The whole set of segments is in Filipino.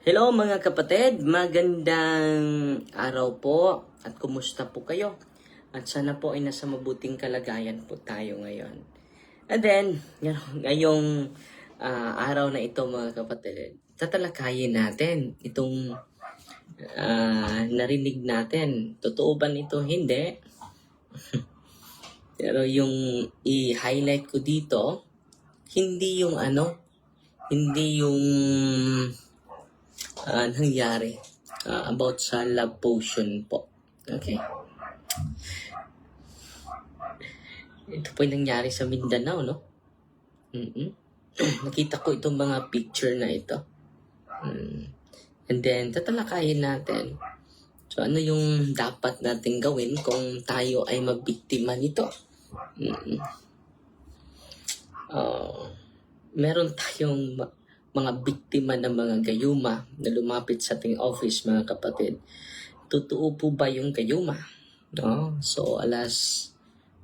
Hello mga kapatid, magandang araw po at kumusta po kayo? At sana po ay nasa mabuting kalagayan po tayo ngayon. And then, ngayong araw na ito mga kapatid, tatalakayin natin itong narinig natin. Totoo ba nito? Hindi. Pero yung i-highlight ko dito, hindi yung nangyari about sa love potion po. Okay. Ito po yung nangyari sa Mindanao, no? Nakita ko itong mga picture na ito. And then, tatalakayin natin. So, ano yung dapat natin gawin kung tayo ay mabiktima nito? Meron tayong mga biktima ng mga gayuma na lumapit sa ating office, mga kapatid. Totoo po ba yung gayuma? No? So, alas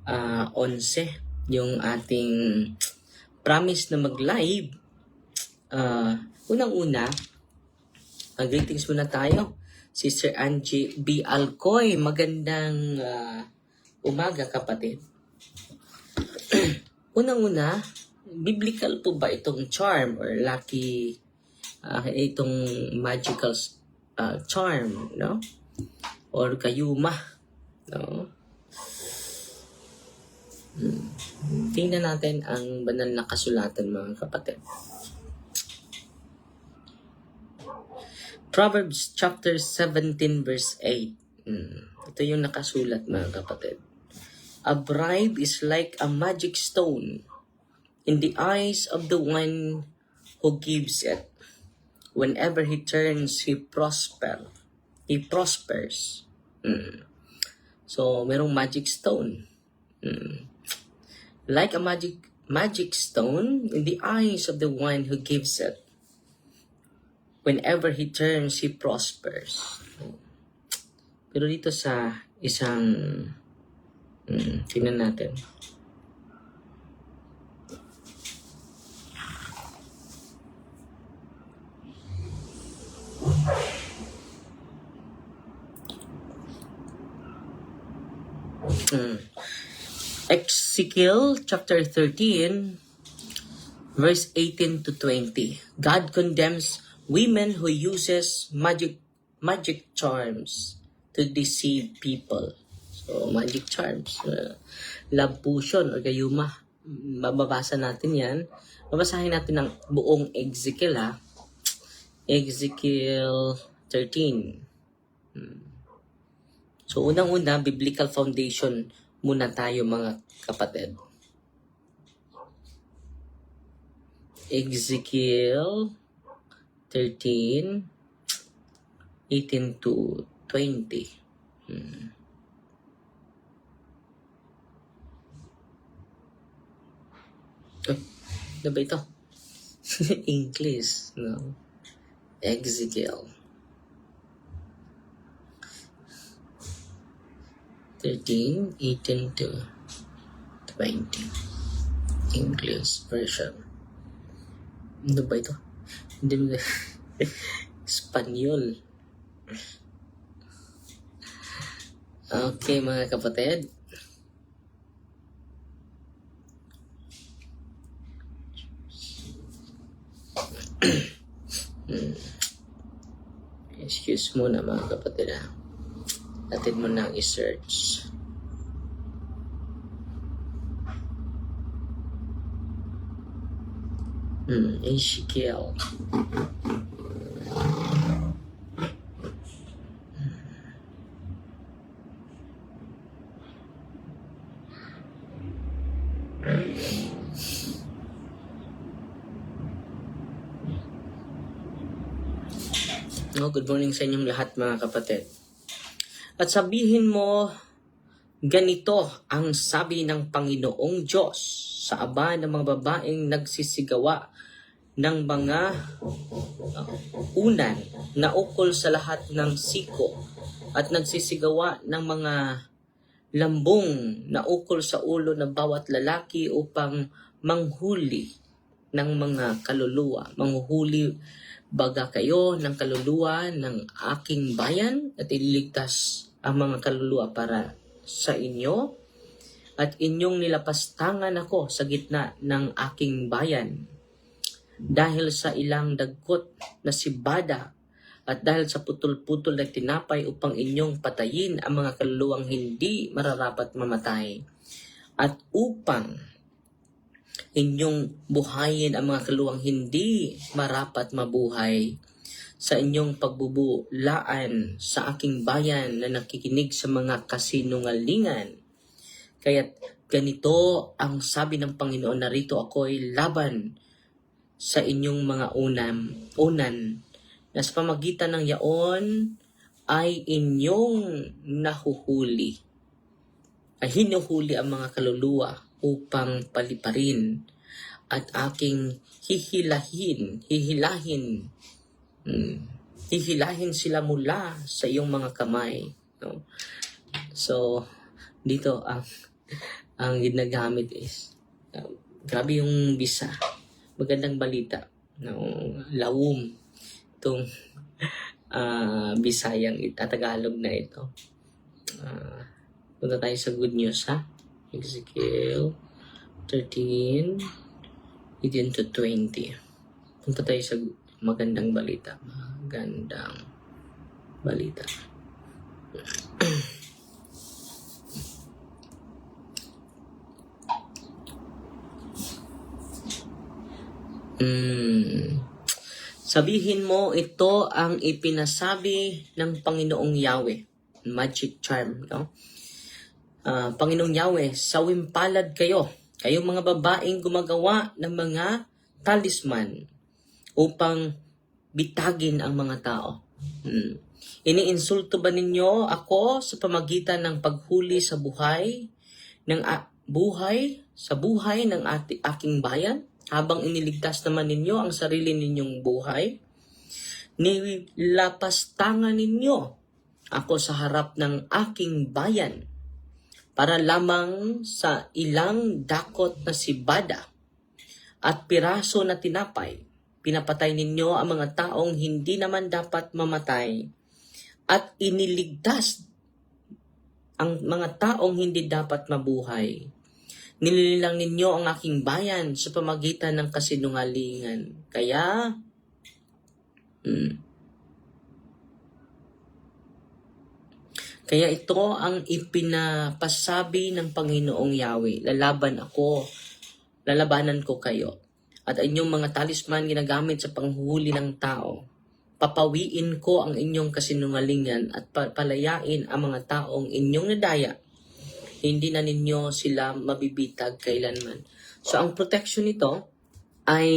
11 yung ating promise na mag-live. Unang-una, greetings muna tayo. Sister Angie B. Alcoy, magandang umaga, kapatid. Unang-una, biblical po ba itong charm or lucky, itong magical charm, no? Or kayuma, no? Tingnan natin ang banal na kasulatan, mga kapatid. Proverbs chapter 17 verse 8. Ito yung nakasulat, mga kapatid. A bribe is like a magic stone in the eyes of the one who gives it. Whenever he turns, he prospers. So, merong magic stone. Like a magic stone in the eyes of the one who gives it. Whenever he turns, he prospers. Pero dito sa isang tingnan natin. Ezekiel chapter 13 verse 18 to 20. God condemns women who uses magic charms to deceive people. So, magic charms. Love potion o gayuma. Mababasa natin yan. Babasahin natin ang buong Ezekiel, ha? Ezekiel 13. So, unang-una, biblical foundation muna tayo, mga kapatid. Ezekiel 13, 18 to 20. Ano ba ito? English, no? Ezekiel 13, 18 to 20. English version. Ano ba ito? Hindi mo Espanyol. Okay, mga kapatid. Excuse mo na, mga kapatid, ha? Atin mo nang i-search. Ezekiel. Good morning sa inyong lahat, mga kapatid. At sabihin mo, ganito ang sabi ng Panginoong Diyos sa aba ng mga babaeng nagsisigawa ng mga unan na ukol sa lahat ng siko at nagsisigawa ng mga lambong na ukol sa ulo ng bawat lalaki upang manghuli ng mga kaluluwa, manghuli baga kayo ng kaluluwa ng aking bayan at ililigtas ang mga kaluluwa para sa inyo at inyong nilapastangan ako sa gitna ng aking bayan dahil sa ilang dagkot na sibada at dahil sa putol-putol na tinapay upang inyong patayin ang mga kaluluwang hindi mararapat mamatay at upang inyong buhayin ang mga kaluluwang hindi marapat mabuhay sa inyong pagbubulaan sa aking bayan na nakikinig sa mga kasinungalingan. Kaya't ganito ang sabi ng Panginoon, narito ako'y laban sa inyong mga unan na sa pamagitan ng yaon ay inyong nahuhuli. Ay hinuhuli ang mga kaluluwa upang paliparin at aking hihilahin sila mula sa iyong mga kamay. No? So, dito ang ginagamit is grabe yung bisa. Magandang balita. No? Lawom. Itong Bisayang Tagalog na ito. Punta tayo sa good news, ha? Ezekiel 13, 18 to 20. Punta tayo sa magandang balita. Magandang balita. Sabihin mo, ito ang ipinasabi ng Panginoong Yahweh. Magic charm, no? Panginoong Yahweh, sawimpalad kayo, kayong mga babaeng gumagawa ng mga talisman upang bitagin ang mga tao. Iniinsulto ba ninyo ako sa pamagitan ng paghuli sa buhay ng aking bayan? Habang iniligtas naman ninyo ang sarili ninyong buhay, nilapastangan ninyo ako sa harap ng aking bayan para lamang sa ilang dakot na sibada at piraso na tinapay. Pinapatay ninyo ang mga taong hindi naman dapat mamatay at iniligtas ang mga taong hindi dapat mabuhay. Nilililang ninyo ang aking bayan sa pamagitan ng kasinungalingan. Kaya ito ang ipinapasabi ng Panginoong Yahweh. Lalabanan ko kayo. At inyong mga talisman ginagamit sa panghuli ng tao. Papawiin ko ang inyong kasinungalingan at palayain ang mga taong inyong nadaya. Hindi na ninyo sila mabibitag kailanman. So, ang protection nito ay,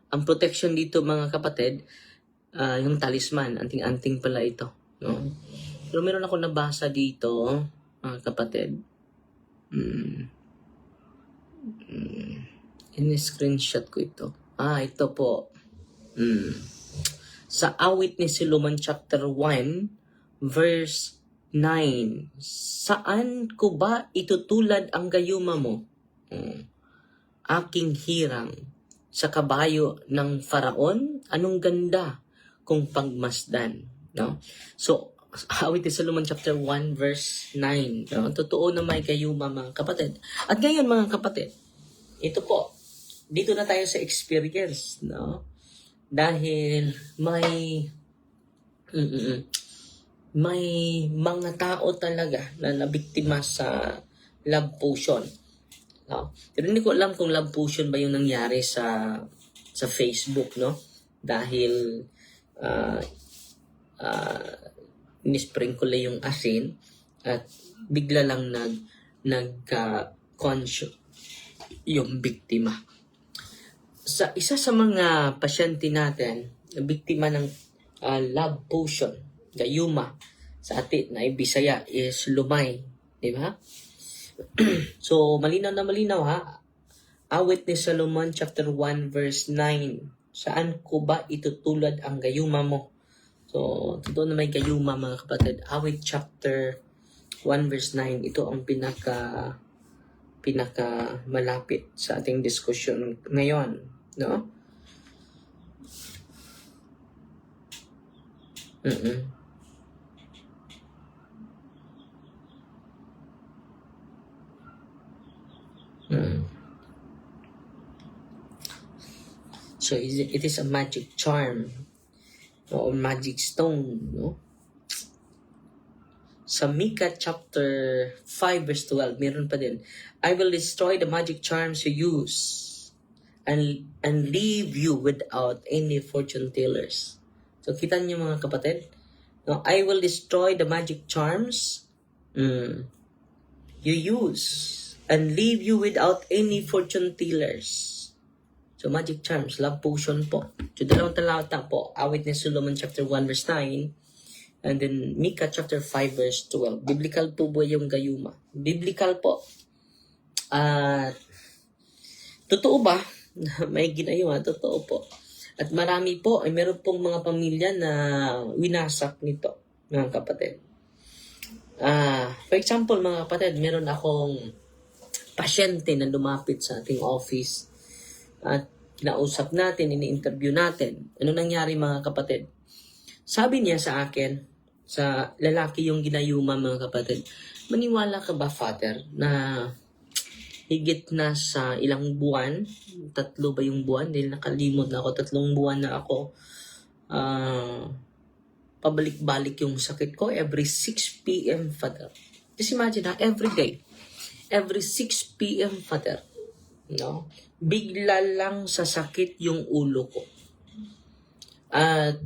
ang protection dito mga kapatid, yung talisman, anting-anting pala ito. No? Pero meron ako nabasa dito, mga kapatid. In-screenshot ko ito. Ito po. Sa awit ni Solomon chapter 1, verse 9. Saan ko ba itutulad ang gayuma mo? Aking hirang sa kabayo ng Faraon? Anong ganda kung pagmasdan? No? So, awit ni Solomon chapter 1 verse 9. No? Totoo na may gayuma mga kapatid. At ngayon mga kapatid, ito po, dito na tayo sa experience. No? Dahil may mga tao talaga na nabiktima sa love potion. No? Pero hindi ko alam kung love potion ba yung nangyari sa Facebook, no? Dahil nisprinkle yung asin at bigla lang nagka-conscious yung biktima. Sa isa sa mga pasyente natin na biktima ng love potion, gayuma, sa atin na Bisaya is lumay, di ba? So, malinaw na malinaw ha. Awit ni Solomon chapter 1 verse 9. Saan ko ba itutulad ang gayuma mo? So, totoo na may gayuma mga kapatid. Awit chapter 1 verse 9. Ito ang pinaka malapit sa ating diskusyon ngayon, no? Mm-mm. Mm. So it is a magic charm or magic stone, no? Sa Micah chapter 5 verse 12, meron pa din, I will destroy the magic charms you use and leave you without any fortune tellers. So kita niyo mga kapatid, no, I will destroy the magic charms you use and leave you without any fortune tellers. So magic charms, love potion po. So dalawang talata po, awit ni Solomon chapter 1 verse 9 and then Micah chapter 5 verse 12. Biblical po ba yung gayuma? Biblical po. Totoo ba? May ginayuma, totoo po. At marami po, ay meron pong mga pamilya na winasak nito, mga kapatid. For example, mga kapatid, meron akong pasyente na lumapit sa ating office at kinausap natin, ini-interview natin. Ano nangyari, mga kapatid? Sabi niya sa akin, sa lalaki yung ginayuma, mga kapatid, maniwala ka ba, Father, na higit na sa ilang buwan, 3 ba yung buwan? Dahil nakalimot na ako, 3 buwan na ako, pabalik-balik yung sakit ko every 6 p.m. Father. Just imagine na, every day, every 6 p.m. Father, no? Bigla lang sasakit yung ulo ko. At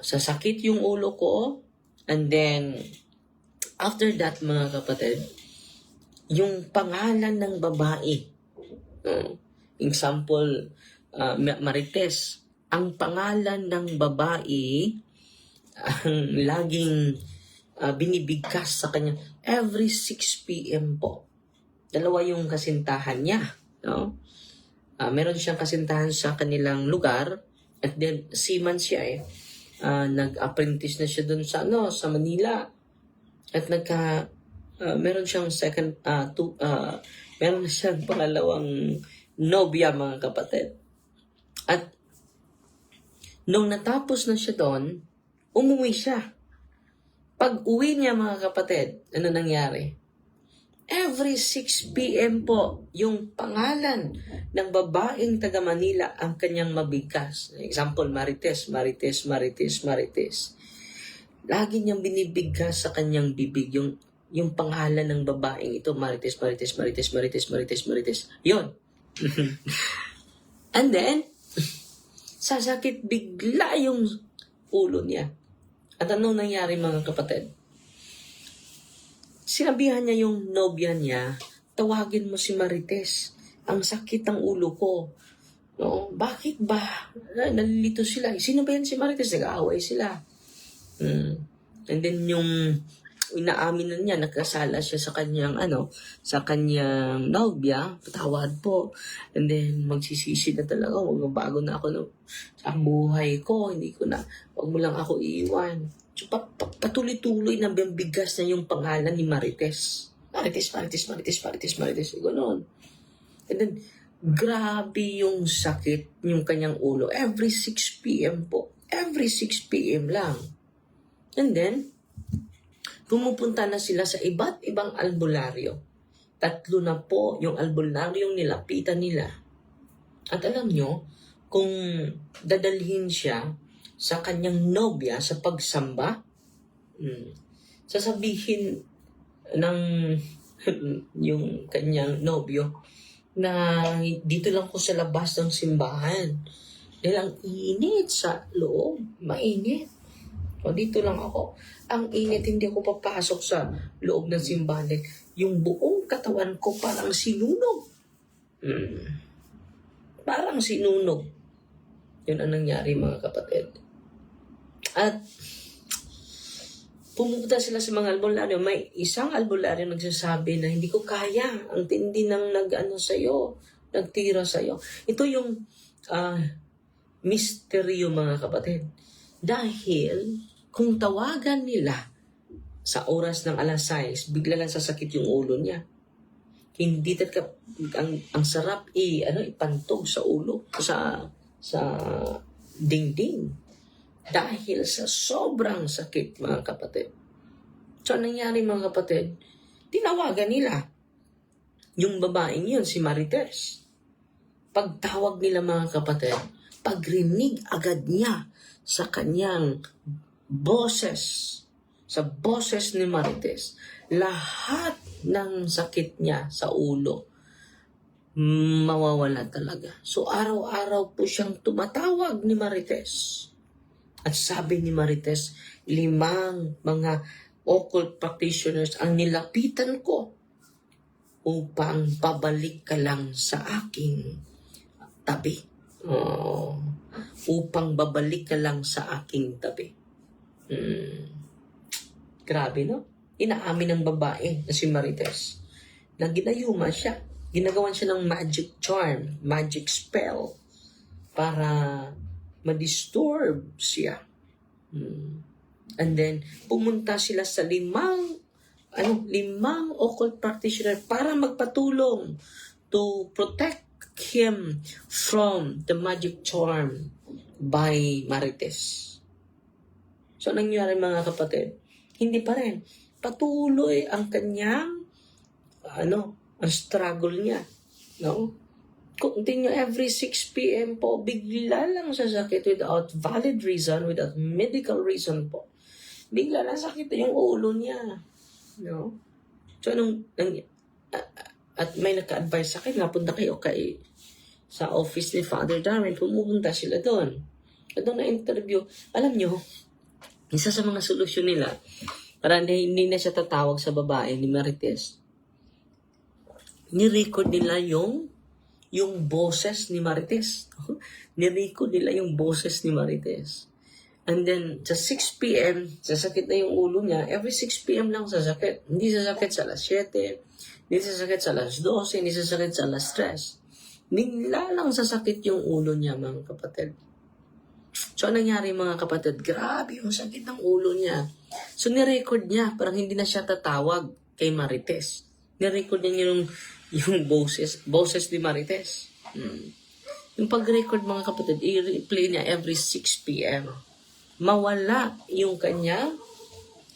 sasakit yung ulo ko, and then after that, mga kapatid, yung pangalan ng babae, example, Marites, ang pangalan ng babae ang laging binibigkas sa kanya every 6 p.m. po. 2 yung kasintahan niya, no? Meron siyang kasintahan sa kanilang lugar, at then seaman siya nag-apprentice na siya doon sa Manila, at meron siyang meron siyang pangalawang nobya, mga kapatid. At nung natapos na siya doon, umuwi siya. Pag uwi niya, mga kapatid, ano nangyari? Every 6 p.m. po, yung pangalan ng babaeng taga Manila ang kanyang mabigkas. Example, Marites. Lagi niyang binibigkas sa kanyang bibig yung pangalan ng babaeng ito, Marites. Yun. And then, sasakit bigla yung ulo niya. At anong nangyari, mga kapatid? Sinabihan niya yung nobya niya, tawagin mo si Marites. Ang sakit ng ulo ko. No? Bakit ba? Nalilito sila. Sino ba yan si Marites? Nag-aaway sila. And then yung inaamin na niya, nagkasala siya sa kanyang nobya, patawad po. And then magsisisi na talaga, magbabago na ako sa buhay ko, wag mo lang ako iiwan. So patuloy-tuloy na bigas na yung pangalan ni Marites. Marites. Ganoon. And then, grabe yung sakit, yung kanyang ulo. Every 6 p.m. po. Every 6 p.m. lang. And then, pumupunta na sila sa iba't ibang albularyo. 3 na po yung albularyong nilapitan nila. At alam nyo, kung dadalhin siya sa kanyang nobya sa pagsamba, sasabihin ng yung kanyang nobyo na dito lang ko sa labas ng simbahan. Dahil ang init sa loob, mainit. O dito lang ako. Ang init, hindi ako papasok sa loob ng simbahan. Yung buong katawan ko parang sinunog. Parang sinunog. Yun ang nangyari, mga kapatid. At pumunta sila sa mga albularyo. May isang albularyo nagsasabi na hindi ko kaya. Ang tindi ng nagtira sa'yo. Ito yung misteryo, mga kapatid. Dahil kung tawagan nila sa oras ng alas 6, bigla lang sasakit yung ulo niya. Hindi ang sarap ipantog sa ulo, sa dingding. Dahil sa sobrang sakit, mga kapatid. So, nangyari mga kapatid, tinawagan nila yung babaeng yun, si Marites. Pagtawag nila mga kapatid, pagrinig agad niya sa kanyang boses, sa boses ni Marites, lahat ng sakit niya sa ulo, mawawala talaga. So araw-araw po siyang tumatawag ni Marites. At sabi ni Marites, 5 mga occult practitioners ang nilapitan ko upang pabalik ka lang sa aking tabi. Upang babalik ka lang sa aking tabi. Grabe, no? Inaamin ng babae na si Marites na ginayuma siya. Ginagawan siya ng magic charm, magic spell para ma-disturb siya. And then, pumunta sila sa 5 occult practitioner para magpatulong to protect him from the magic charm by Marites. So, nangyari mga kapatid, hindi pa rin. Patuloy ang kanyang, ang struggle niya. No? Continue every 6 p.m. po, bigla lang sasakit without valid reason, without medical reason po. Bigla lang sakit yung ulo niya. No? So, at may naka-advise sa akin, napunta kayo sa office ni Father Darwin, pumupunta sila doon. At doon na-interview, alam nyo, isa sa mga solusyon nila, para hindi na siya tatawag sa babae ni Marites, ni-record nila yung boses ni Marites. Ni-record nila yung boses ni Marites. And then, sa 6 p.m., sasakit na yung ulo niya. Every 6 p.m. lang sasakit. Hindi sasakit sa alas 7, hindi sasakit sa alas 12, hindi sasakit sa alas 3. Bigla lang sasakit yung ulo niya, mga kapatid. So, anong nangyari mga kapatid? Grabe yung sakit ng ulo niya. So, nirecord niya. Parang hindi na siya tatawag kay Marites. Nirecord niya yung boses ni Marites. Yung pag-record mga kapatid, i-replay niya every 6 p.m. Mawala yung kanyang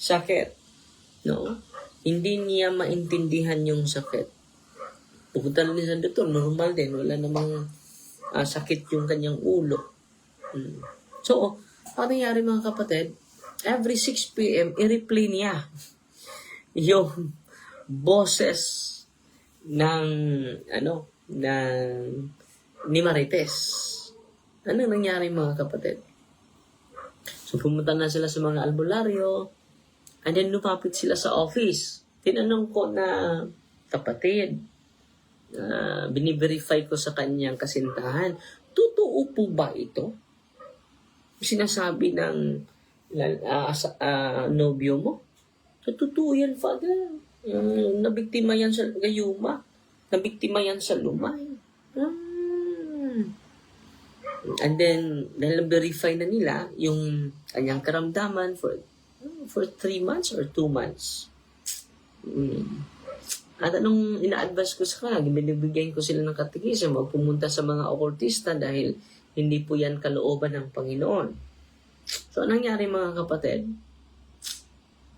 sakit. No? Hindi niya maintindihan yung sakit. Pupunta lang sa doktor, normal din. Wala namang sakit yung kanyang ulo. So, ano nangyari mga kapatid? Every 6 p.m., i-replay niya yung boses ni Marites. Ano nangyari mga kapatid? So, pumunta na sila sa mga albularyo, and then lumapit sila sa office. Tinanong ko na, kapatid, biniverify ko sa kanyang kasintahan, totoo po ba ito? Sinasabi ng nobyo mo? So, totoo yan, Father. Nabiktima yan sa gayuma. Nabiktima yan sa lumay. And then, dahil verify na nila yung kanyang karamdaman for 3 months or 2 months. At anong ina-advise ko sa kanila, binibigyan ko sila ng katekism, huwag pumunta sa mga occultista dahil hindi po yan kalooban ng Panginoon. So, anong nangyari mga kapatid?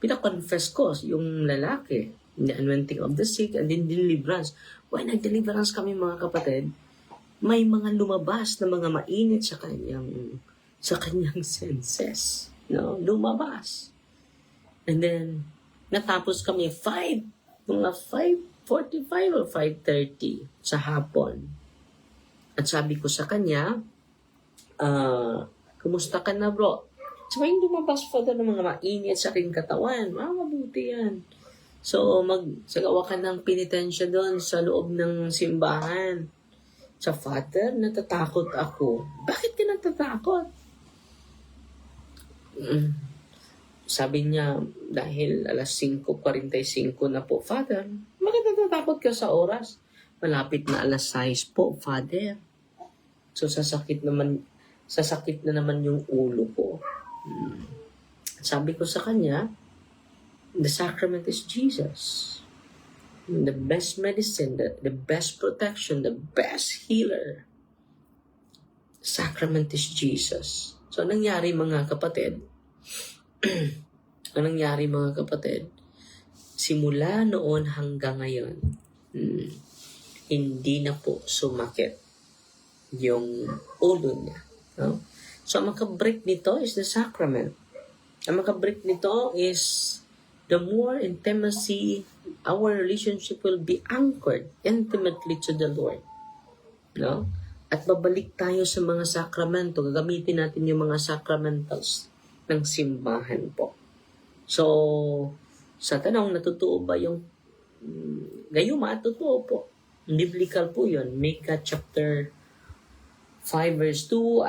Pinakonfess ko yung lalaki, the anointing of the sick, and then deliverance. Why nag-deliverance kami mga kapatid? May mga lumabas na mga mainit sa kanyang senses. No? Lumabas. And then, natapos kami mga 5:45 or 5:30 sa hapon. At sabi ko sa kanya, kumusta ka na bro? So, may lumabas pa doon ng mga mainit sa aking katawan. Mabuti yan. So, magsagawa ka ng penitensya doon sa loob ng simbahan. Sa Father, natatakot ako. Bakit ka natatakot? Sabi niya, dahil alas 5:45 na po, Father, bakit natatakot ka sa oras? Malapit na alas 6 po, Father. So, sasakit na naman yung ulo ko. Sabi ko sa kanya, the sacrament is Jesus. The best medicine, the best protection, the best healer. Sacrament is Jesus. So, anong nangyari mga kapatid? Anong nangyari mga kapatid? Simula noon hanggang ngayon, hindi na po sumakit yung ulo niya. No? So, ang makabreak nito is the sacrament. Ang makabreak nito is the more intimacy, our relationship will be anchored intimately to the Lord. No? At babalik tayo sa mga sakramento. Gagamitin natin yung mga sacramentals ng simbahan po. So, sa tanong, natutuo ba yung gayuma? Totoo po. Biblical po yun. Micah chapter 5 verse 2,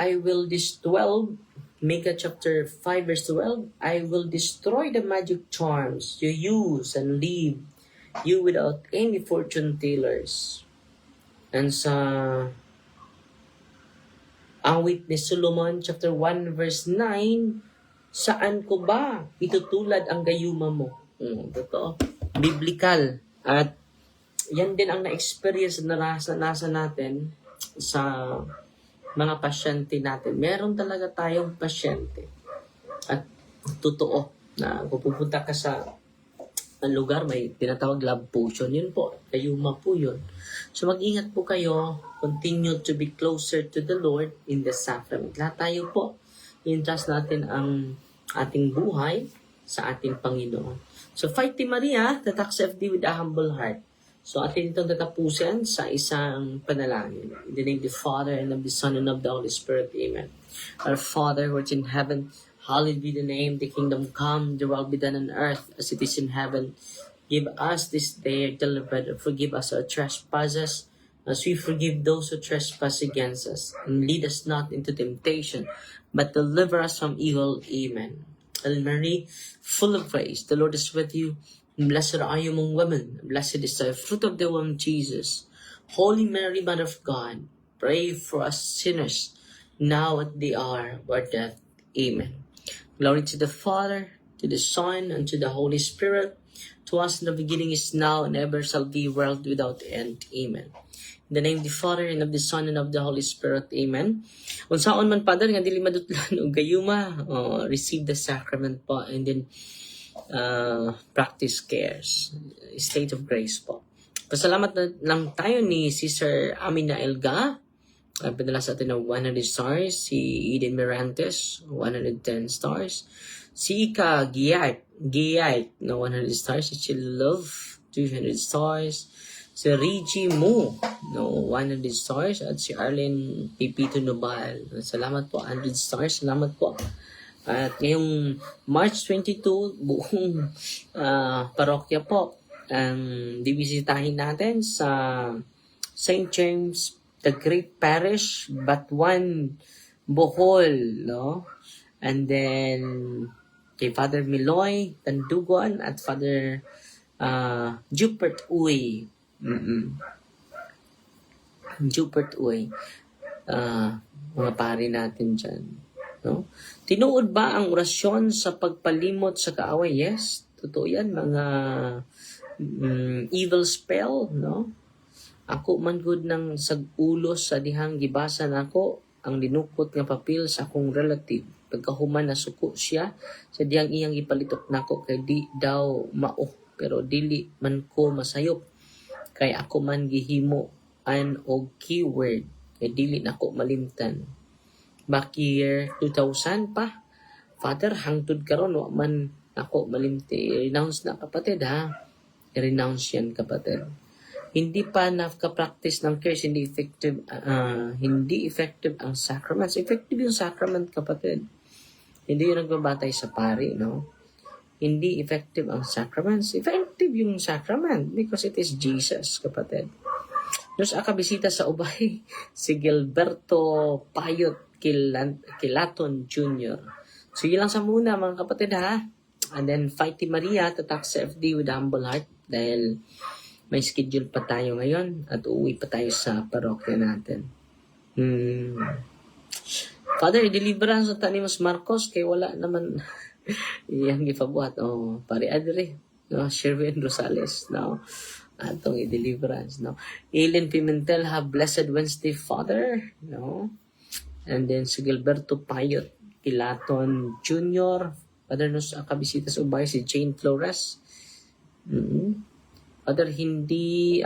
Micah chapter 5 verse 12, I will destroy the magic charms you use and leave you without any fortune tellers. And sa awit ni Solomon chapter 1 verse 9, saan ko ba itutulad ang gayuma mo? Totoo. Biblical. At yan din ang na-experience na naranasan natin sa mga pasyente natin. Meron talaga tayong pasyente. At totoo na kung pupunta ka sa lugar, may tinatawag love potion. Yun po. Gayuma po yun. So mag-ingat po kayo. Continue to be closer to the Lord in the sacrament. Lahat tayo po. I-entrust natin ang ating buhay sa ating Panginoon. So, Fighting Maria, tatak sa FD with a humble heart. So, atin itong tatapusin sa isang panalangin. In the name of the Father, and of the Son, and of the Holy Spirit. Amen. Our Father, who art in heaven, hallowed be the name, the kingdom come, the will be done on earth as it is in heaven. Give us this day our daily bread, and forgive us our trespasses, as we forgive those who trespass against us. And lead us not into temptation, but deliver us from evil. Amen. Hail Mary, full of grace, the Lord is with you. Blessed are you among women. Blessed is the fruit of the womb, Jesus. Holy Mary, Mother of God, pray for us sinners, now at the hour of our death. Amen. Glory to the Father, to the Son, and to the Holy Spirit, to us in the beginning is now, and ever shall be, world without end. Amen. In the name of the Father, and of the Son, and of the Holy Spirit. Amen. Unsaon man, Father, nga dili madutlan o gayuma, receive the sacrament po, and then practice cares. State of grace po. Pasalamat na lang tayo ni Sister Amina Elga. Padala sa atin ng 100 stars. Si Eden Mirantes, 110 stars. Si Ika Giyait na 100 stars. Si Chill Love, 200 stars. Si Reggie Mo, no, 100 stars. At si Arlene Pipito Nobal. Salamat po, 100 stars. Salamat po. At ngayong March 22, buong parokya po ang dibisitahin natin sa St. James the Great Parish, Batuan, Bohol, no? And then kay Father Miloy Tanduguan at Father Jupert Uy. Jupert Uy. Mga pari natin dyan. No? Tinuod ba ang orasyon sa pagpalimot sa kaaway? Yes, totoo yan. Mga evil spell, no? Ako man good ng sag-ulos sa dihang gibasan ako ang dinukot nga papel sa akong relative. Pagkahuman na suko siya sa dihang iyang ipalitok nako kay di daw mao, pero dili man ko masayop kay ako man gihimo an og keyword kay dili nako malimtan. Back year 2000 pa, Father, hangtod karon wa man ako malimti. I-renounce na, kapatid, ha? I-renounce yan, kapatid. Hindi pa naka-practice ng cares, hindi effective ang sacraments. Effective yung sacrament, kapatid. Hindi yung nagbabatay sa pari, no? Hindi effective ang sacraments. Effective yung sacrament because it is Jesus, kapatid. Nos akabisita sa ubay, si Gilberto Payot Kilaton Jr. So, yun lang sa muna, mga kapatid, ha? And then, Fighting Maria, tatak sa FD with humble heart dahil may schedule pa tayo ngayon at uuwi pa tayo sa parokya natin. Father, deliverance sa Tanimos Marcos kay wala naman iyang ipabuhat. Pare Adre, no? Sherwin Rosales, no? Atong i-deliverance, no? Aileen Pimentel, have blessed Wednesday, Father, no? And then si Gilberto Payot, Pilaton Jr. Father nos akabisita sa ubay si Jane Flores. Father hindi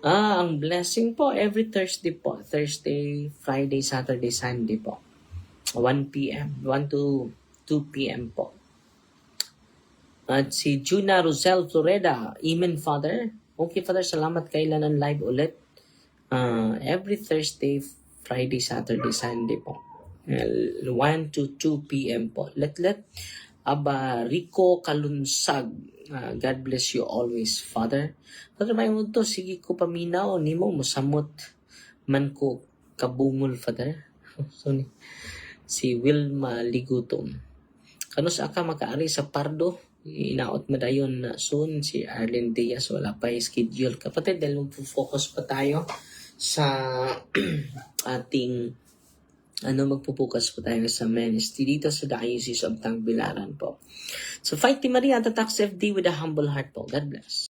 ang blessing po every Thursday po. Thursday, Friday, Saturday, Sunday po. 1 p.m. 1 to 2 p.m. po. At si Juna Rosel Floreda, Amen Father. Okay Father, salamat kailan live ulit. Every Thursday, Friday, Saturday, Sunday po. 1 to 2 p.m. po. Let Aba Rico Kalunsag. God bless you always, Father. Father, may mo to, sige ko paminaw, ni mo musamot man ko kabungol, Father. So, si Wilma Ligutom. Kano sa ka makaari sa Pardo? Inaot mo dayon na soon si Arlene Diaz. Wala pa yung schedule. Kapatid, dahil magpo-focus pa tayo sa ating magpupukas po tayo sa ministry dito sa Diocese of Tagbilaran po. So, fight Team Maria at Tax FD with a humble heart po. God bless.